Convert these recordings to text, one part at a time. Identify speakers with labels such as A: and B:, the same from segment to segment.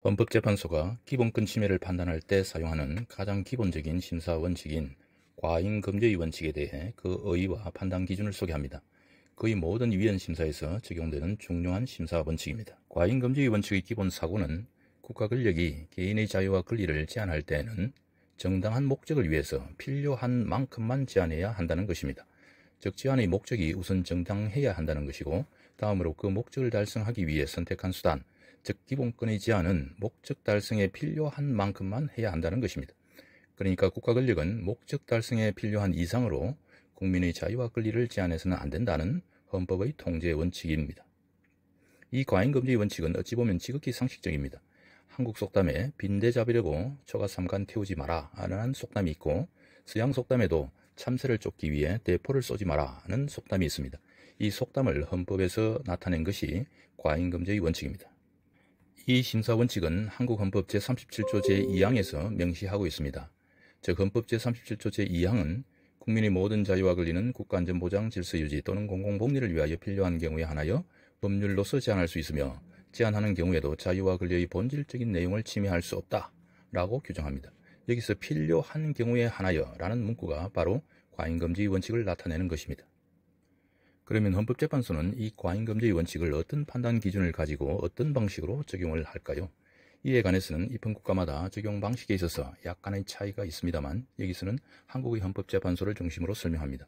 A: 헌법재판소가 기본권 침해를 판단할 때 사용하는 가장 기본적인 심사 원칙인 과잉금제의 원칙에 대해 그 의의와 판단 기준을 소개합니다. 거의 모든 위헌 심사에서 적용되는 중요한 심사 원칙입니다. 과잉금제의 원칙의 기본 사고는 국가 권력이 개인의 자유와 권리를 제한할 때에는 정당한 목적을 위해서 필요한 만큼만 제한해야 한다는 것입니다. 즉 제한의 목적이 우선 정당해야 한다는 것이고, 다음으로 그 목적을 달성하기 위해 선택한 수단, 즉 기본권의 제한은 목적 달성에 필요한 만큼만 해야 한다는 것입니다. 그러니까 국가 권력은 목적 달성에 필요한 이상으로 국민의 자유와 권리를 제한해서는 안 된다는 헌법의 통제 원칙입니다. 이 과잉금지의 원칙은 어찌 보면 지극히 상식적입니다. 한국 속담에 빈대 잡으려고 초가삼간 태우지 마라 라는 속담이 있고, 서양 속담에도 참새를 쫓기 위해 대포를 쏘지 마라 는 속담이 있습니다. 이 속담을 헌법에서 나타낸 것이 과잉금지의 원칙입니다. 이 심사 원칙은 한국 헌법 제37조 제2항에서 명시하고 있습니다. 즉 헌법 제37조 제2항은 국민의 모든 자유와 권리는 국가안전보장, 질서유지 또는 공공복리를 위하여 필요한 경우에 한하여 법률로서 제한할 수 있으며, 제한하는 경우에도 자유와 권리의 본질적인 내용을 침해할 수 없다 라고 규정합니다. 여기서 필요한 경우에 한하여 라는 문구가 바로 과잉금지의 원칙을 나타내는 것입니다. 그러면 헌법재판소는 이 과잉금지의 원칙을 어떤 판단 기준을 가지고 어떤 방식으로 적용을 할까요? 이에 관해서는 입헌국가마다 적용 방식에 있어서 약간의 차이가 있습니다만, 여기서는 한국의 헌법재판소를 중심으로 설명합니다.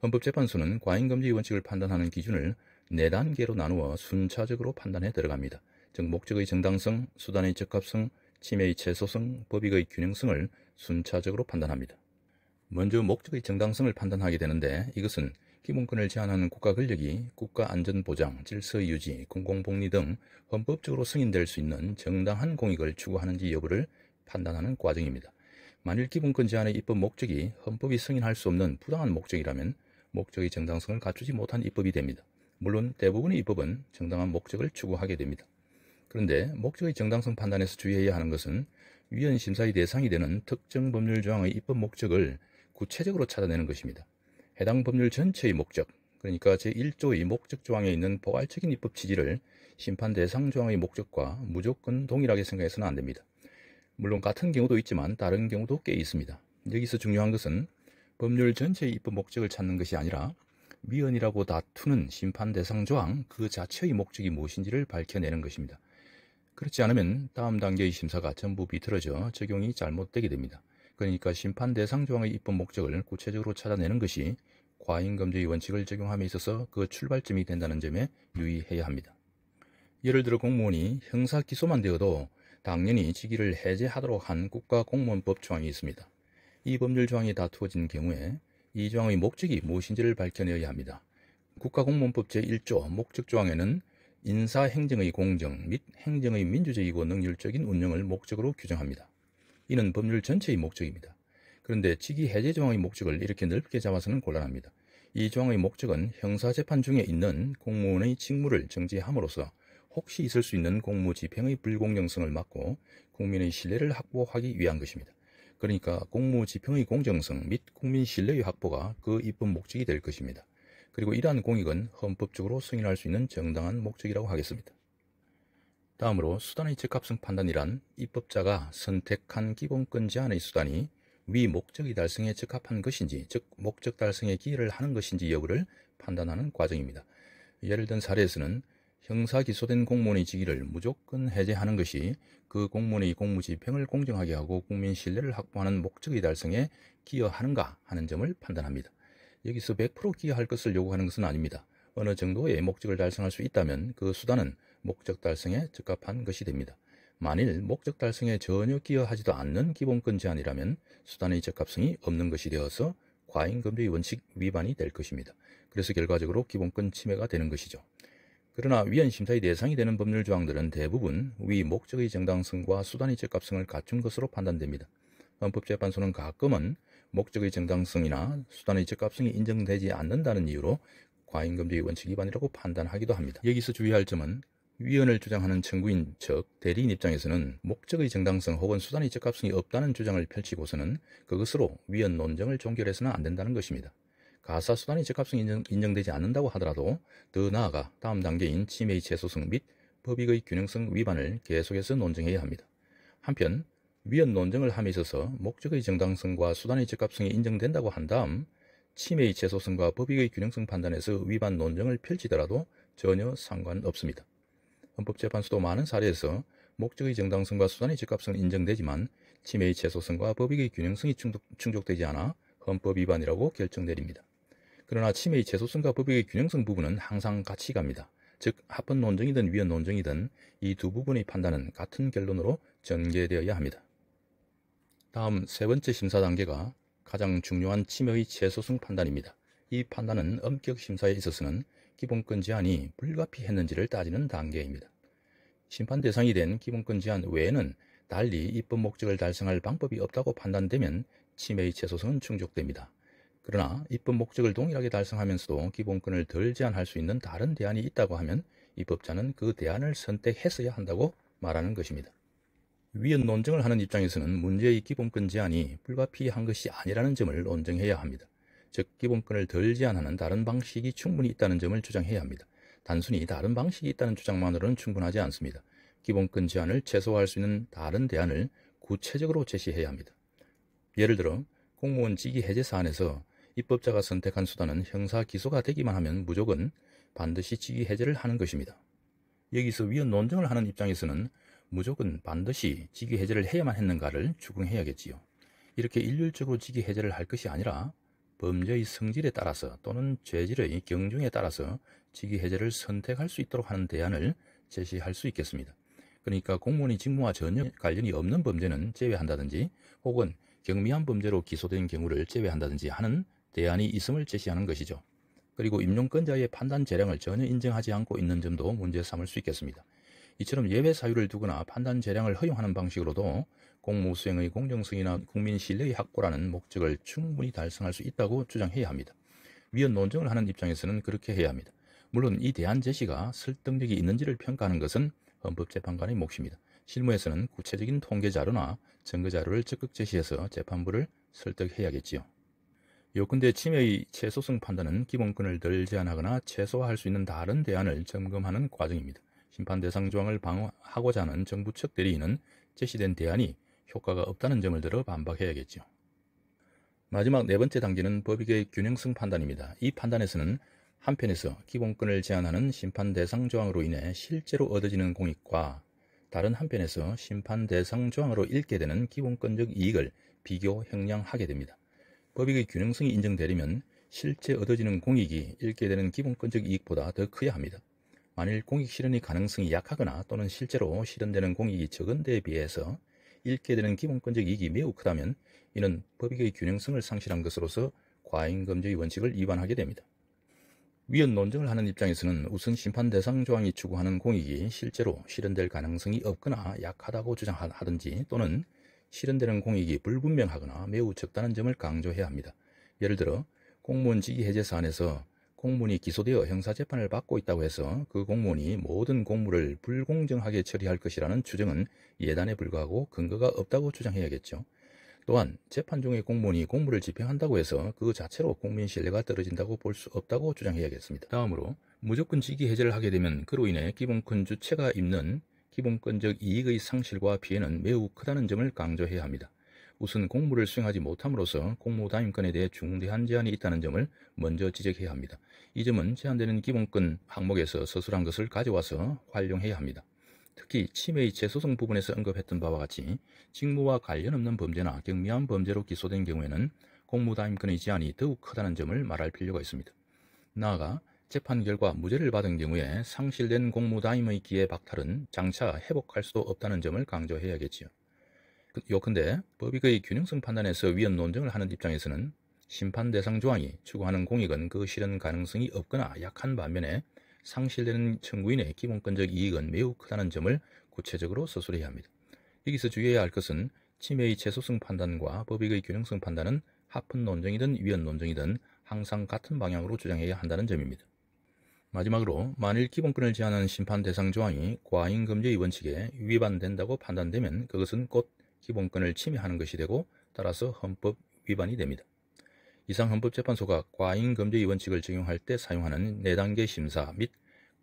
A: 헌법재판소는 과잉금지의 원칙을 판단하는 기준을 4단계로 나누어 순차적으로 판단해 들어갑니다. 즉 목적의 정당성, 수단의 적합성, 침해의 최소성, 법익의 균형성을 순차적으로 판단합니다. 먼저 목적의 정당성을 판단하게 되는데, 이것은 기본권을 제한하는 국가 권력이 국가 안전보장, 질서유지, 공공복리 등 헌법적으로 승인될 수 있는 정당한 공익을 추구하는지 여부를 판단하는 과정입니다. 만일 기본권 제한의 입법 목적이 헌법이 승인할 수 없는 부당한 목적이라면 목적의 정당성을 갖추지 못한 입법이 됩니다. 물론 대부분의 입법은 정당한 목적을 추구하게 됩니다. 그런데 목적의 정당성 판단에서 주의해야 하는 것은 위헌 심사의 대상이 되는 특정 법률 조항의 입법 목적을 구체적으로 찾아내는 것입니다. 해당 법률 전체의 목적, 그러니까 제1조의 목적 조항에 있는 포괄적인 입법 취지를 심판 대상 조항의 목적과 무조건 동일하게 생각해서는 안 됩니다. 물론 같은 경우도 있지만 다른 경우도 꽤 있습니다. 여기서 중요한 것은 법률 전체의 입법 목적을 찾는 것이 아니라 위헌이라고 다투는 심판 대상 조항 그 자체의 목적이 무엇인지를 밝혀내는 것입니다. 그렇지 않으면 다음 단계의 심사가 전부 비틀어져 적용이 잘못되게 됩니다. 그러니까 심판 대상 조항의 입법 목적을 구체적으로 찾아내는 것이 과잉금지의 원칙을 적용함에 있어서 그 출발점이 된다는 점에 유의해야 합니다. 예를 들어 공무원이 형사 기소만 되어도 당연히 직위를 해제하도록 한 국가공무원법 조항이 있습니다. 이 법률 조항이 다투어진 경우에 이 조항의 목적이 무엇인지를 밝혀내어야 합니다. 국가공무원법 제1조 목적 조항에는 인사행정의 공정 및 행정의 민주적이고 능률적인 운영을 목적으로 규정합니다. 이는 법률 전체의 목적입니다. 그런데 직위 해제 조항의 목적을 이렇게 넓게 잡아서는 곤란합니다. 이 조항의 목적은 형사재판 중에 있는 공무원의 직무를 정지함으로써 혹시 있을 수 있는 공무 집행의 불공정성을 막고 국민의 신뢰를 확보하기 위한 것입니다. 그러니까 공무 집행의 공정성 및 국민 신뢰의 확보가 그 입법 목적이 될 것입니다. 그리고 이러한 공익은 헌법적으로 승인할 수 있는 정당한 목적이라고 하겠습니다. 다음으로 수단의 적합성 판단이란 입법자가 선택한 기본권 제한의 수단이 위 목적의 달성에 적합한 것인지, 즉 목적 달성에 기여를 하는 것인지 여부를 판단하는 과정입니다. 예를 든 사례에서는 형사 기소된 공무원의 직위를 무조건 해제하는 것이 그 공무원의 공무 집행을 공정하게 하고 국민 신뢰를 확보하는 목적의 달성에 기여하는가 하는 점을 판단합니다. 여기서 100% 기여할 것을 요구하는 것은 아닙니다. 어느 정도의 목적을 달성할 수 있다면 그 수단은 목적 달성에 적합한 것이 됩니다. 만일 목적 달성에 전혀 기여하지도 않는 기본권 제한이라면 수단의 적합성이 없는 것이 되어서 과잉금지의 원칙 위반이 될 것입니다. 그래서 결과적으로 기본권 침해가 되는 것이죠. 그러나 위헌 심사의 대상이 되는 법률 조항들은 대부분 위 목적의 정당성과 수단의 적합성을 갖춘 것으로 판단됩니다. 헌법재판소는 가끔은 목적의 정당성이나 수단의 적합성이 인정되지 않는다는 이유로 과잉금지의 원칙 위반이라고 판단하기도 합니다. 여기서 주의할 점은 위헌을 주장하는 청구인 즉 대리인 입장에서는 목적의 정당성 혹은 수단의 적합성이 없다는 주장을 펼치고서는 그것으로 위헌 논정을 종결해서는 안 된다는 것입니다. 가사 수단의 적합성이 인정되지 않는다고 하더라도 더 나아가 다음 단계인 침해의 최소성 및 법익의 균형성 위반을 계속해서 논증해야 합니다. 한편 위헌 논증을 함에 있어서 목적의 정당성과 수단의 적합성이 인정된다고 한 다음 침해의 최소성과 법익의 균형성 판단에서 위반 논증을 펼치더라도 전혀 상관없습니다. 헌법재판소도 많은 사례에서 목적의 정당성과 수단의 적합성은 인정되지만 침해의 최소성과 법익의 균형성이 충족되지 않아 헌법 위반이라고 결정 내립니다. 그러나 침해의 최소성과 법익의 균형성 부분은 항상 같이 갑니다. 즉 합헌 논증이든 위헌 논증이든 이 두 부분의 판단은 같은 결론으로 전개되어야 합니다. 다음 세 번째 심사 단계가 가장 중요한 침해의 최소성 판단입니다. 이 판단은 엄격 심사에 있어서는 기본권 제한이 불가피했는지를 따지는 단계입니다. 심판 대상이 된 기본권 제한 외에는 달리 입법 목적을 달성할 방법이 없다고 판단되면 침해의 최소성은 충족됩니다. 그러나 입법 목적을 동일하게 달성하면서도 기본권을 덜 제한할 수 있는 다른 대안이 있다고 하면 입법자는 그 대안을 선택했어야 한다고 말하는 것입니다. 위헌 논증을 하는 입장에서는 문제의 기본권 제한이 불가피한 것이 아니라는 점을 논증해야 합니다. 즉 기본권을 덜 제한하는 다른 방식이 충분히 있다는 점을 주장해야 합니다. 단순히 다른 방식이 있다는 주장만으로는 충분하지 않습니다. 기본권 제한을 최소화할 수 있는 다른 대안을 구체적으로 제시해야 합니다. 예를 들어 공무원 직위 해제 사안에서 입법자가 선택한 수단은 형사 기소가 되기만 하면 무조건 반드시 직위 해제를 하는 것입니다. 여기서 위헌 논증을 하는 입장에서는 무조건 반드시 직위 해제를 해야만 했는가를 추궁해야겠지요. 이렇게 일률적으로 직위 해제를 할 것이 아니라 범죄의 성질에 따라서 또는 죄질의 경중에 따라서 직위 해제를 선택할 수 있도록 하는 대안을 제시할 수 있겠습니다. 그러니까 공무원의 직무와 전혀 관련이 없는 범죄는 제외한다든지 혹은 경미한 범죄로 기소된 경우를 제외한다든지 하는 대안이 있음을 제시하는 것이죠. 그리고 임용권자의 판단 재량을 전혀 인정하지 않고 있는 점도 문제 삼을 수 있겠습니다. 이처럼 예외 사유를 두거나 판단 재량을 허용하는 방식으로도 공무 수행의 공정성이나 국민 신뢰의 확보라는 목적을 충분히 달성할 수 있다고 주장해야 합니다. 위헌 논증을 하는 입장에서는 그렇게 해야 합니다. 물론 이 대안 제시가 설득력이 있는지를 평가하는 것은 헌법재판관의 몫입니다. 실무에서는 구체적인 통계 자료나 증거 자료를 적극 제시해서 재판부를 설득해야겠지요. 요컨대 침해의 최소성 판단은 기본권을 덜 제한하거나 최소화할 수 있는 다른 대안을 점검하는 과정입니다. 심판 대상 조항을 방어하고자 하는 정부 측 대리인은 제시된 대안이 효과가 없다는 점을 들어 반박해야겠죠. 마지막 네 번째 단계는 법익의 균형성 판단입니다. 이 판단에서는 한편에서 기본권을 제한하는 심판 대상 조항으로 인해 실제로 얻어지는 공익과 다른 한편에서 심판 대상 조항으로 잃게 되는 기본권적 이익을 비교 형량하게 됩니다. 법익의 균형성이 인정되려면 실제 얻어지는 공익이 잃게 되는 기본권적 이익보다 더 커야 합니다. 만일 공익 실현의 가능성이 약하거나 또는 실제로 실현되는 공익이 적은 데에 비해서 잃게 되는 기본권적 이익이 매우 크다면 이는 법익의 균형성을 상실한 것으로서 과잉금지의 원칙을 위반하게 됩니다. 위헌 논증을 하는 입장에서는 우선 심판 대상 조항이 추구하는 공익이 실제로 실현될 가능성이 없거나 약하다고 주장하든지 또는 실현되는 공익이 불분명하거나 매우 적다는 점을 강조해야 합니다. 예를 들어 공무원 직위 해제 사안에서 공무원이 기소되어 형사재판을 받고 있다고 해서 그 공무원이 모든 공무를 불공정하게 처리할 것이라는 추정은 예단에 불과하고 근거가 없다고 주장해야겠죠. 또한 재판 중에 공무원이 공무를 집행한다고 해서 그 자체로 국민 신뢰가 떨어진다고 볼 수 없다고 주장해야겠습니다. 다음으로 무조건 직위 해제를 하게 되면 그로 인해 기본권 주체가 입는 기본권적 이익의 상실과 피해는 매우 크다는 점을 강조해야 합니다. 우선 공무를 수행하지 못함으로써 공무담임권에 대해 중대한 제한이 있다는 점을 먼저 지적해야 합니다. 이 점은 제한되는 기본권 항목에서 서술한 것을 가져와서 활용해야 합니다. 특히 침해의 재소송 부분에서 언급했던 바와 같이 직무와 관련 없는 범죄나 경미한 범죄로 기소된 경우에는 공무담임권의 제한이 더욱 크다는 점을 말할 필요가 있습니다. 나아가 재판 결과 무죄를 받은 경우에 상실된 공무담임의 기회 박탈은 장차 회복할 수도 없다는 점을 강조해야겠지요. 요컨대 법익의 균형성 판단에서 위헌 논증을 하는 입장에서는 심판 대상 조항이 추구하는 공익은 그 실현 가능성이 없거나 약한 반면에 상실되는 청구인의 기본권적 이익은 매우 크다는 점을 구체적으로 서술해야 합니다. 여기서 주의해야 할 것은 침해의 최소성 판단과 법익의 균형성 판단은 합헌 논증이든 위헌 논증이든 항상 같은 방향으로 주장해야 한다는 점입니다. 마지막으로 만일 기본권을 제한하는 심판 대상 조항이 과잉금지의 원칙에 위반된다고 판단되면 그것은 곧 기본권을 침해하는 것이 되고 따라서 헌법 위반이 됩니다. 이상 헌법재판소가 과잉금지의 원칙을 적용할 때 사용하는 4단계 심사 및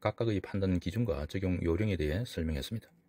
A: 각각의 판단 기준과 적용 요령에 대해 설명했습니다.